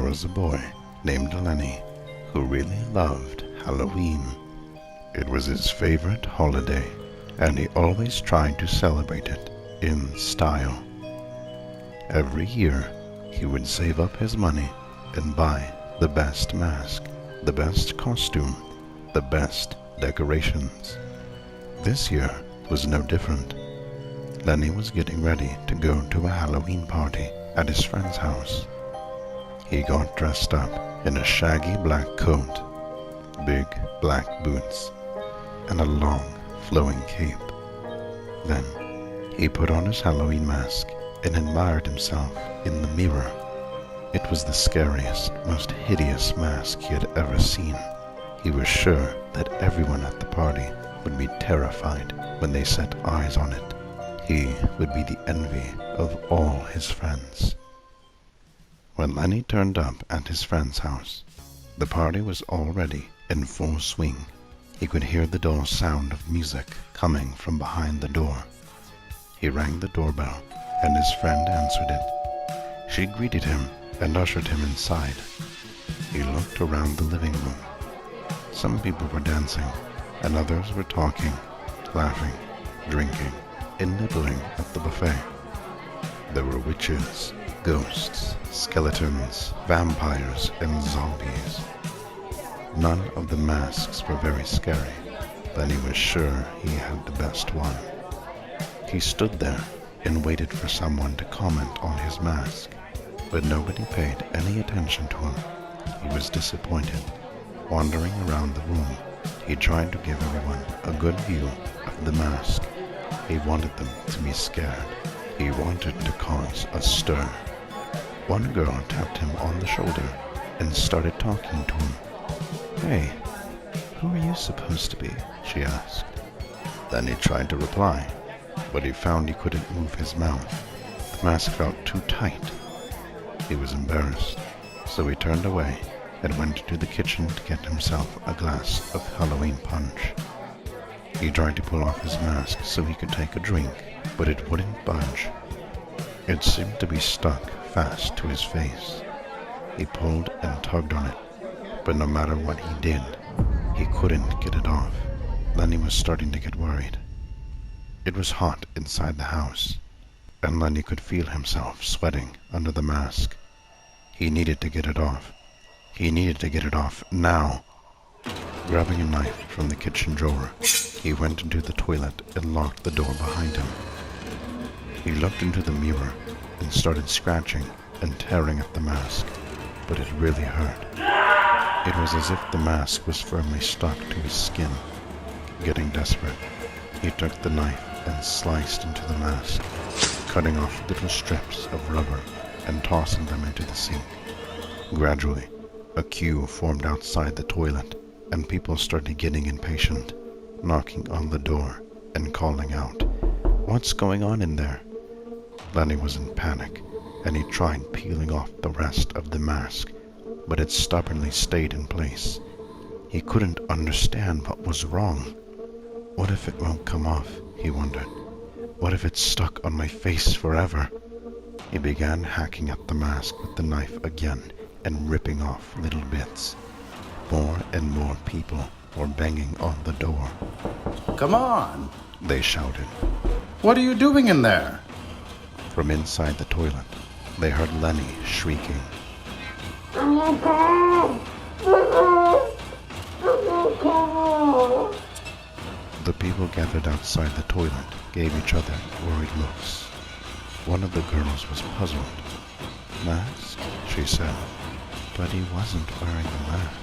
was a boy named Lenny who really loved Halloween. It was his favorite holiday, and he always tried to celebrate it in style. Every year, he would save up his money and buy the best mask, the best costume, the best decorations. This year was no different. Lenny was getting ready to go to a Halloween party at his friend's house. He got dressed up in a shaggy black coat, big black boots, and a long flowing cape. Then he put on his Halloween mask and admired himself in the mirror. It was the scariest, most hideous mask he had ever seen. He was sure that everyone at the party would be terrified when they set eyes on it. He would be the envy of all his friends. When Lenny turned up at his friend's house, the party was already in full swing. He could hear the dull sound of music coming from behind the door. He rang the doorbell, and his friend answered it. She greeted him and ushered him inside. He looked around the living room. Some people were dancing, and others were talking, laughing, drinking, and nibbling at the buffet. There were witches, ghosts, skeletons, vampires, and zombies. None of the masks were very scary, but he was sure he had the best one. He stood there and waited for someone to comment on his mask, but nobody paid any attention to him. He was disappointed. Wandering around the room, he tried to give everyone a good view of the mask. He wanted them to be scared. He wanted to cause a stir. One girl tapped him on the shoulder and started talking to him. "Hey, who are you supposed to be?" she asked. Then he tried to reply, but he found he couldn't move his mouth. The mask felt too tight. He was embarrassed, so he turned away and went to the kitchen to get himself a glass of Halloween punch. He tried to pull off his mask so he could take a drink, but it wouldn't budge. It seemed to be stuck fast to his face. He pulled and tugged on it, but no matter what he did, he couldn't get it off. Lenny was starting to get worried. It was hot inside the house, and Lenny could feel himself sweating under the mask. He needed to get it off. He needed to get it off now. Grabbing a knife from the kitchen drawer, he went into the toilet and locked the door behind him. He looked into the mirror and started scratching and tearing at the mask, but it really hurt. It was as if the mask was firmly stuck to his skin. Getting desperate, he took the knife and sliced into the mask, cutting off little strips of rubber and tossing them into the sink. Gradually, a queue formed outside the toilet, and people started getting impatient, knocking on the door and calling out, "What's going on in there?" Lenny was in panic, and he tried peeling off the rest of the mask, but it stubbornly stayed in place. He couldn't understand what was wrong. What if it won't come off, he wondered. What if it's stuck on my face forever? He began hacking at the mask with the knife again and ripping off little bits. More and more people were banging on the door. "Come on," they shouted. "What are you doing in there?" From inside the toilet, they heard Lenny shrieking. The people gathered outside the toilet gave each other worried looks. One of the girls was puzzled. "Mask?" she said. "But he wasn't wearing the mask."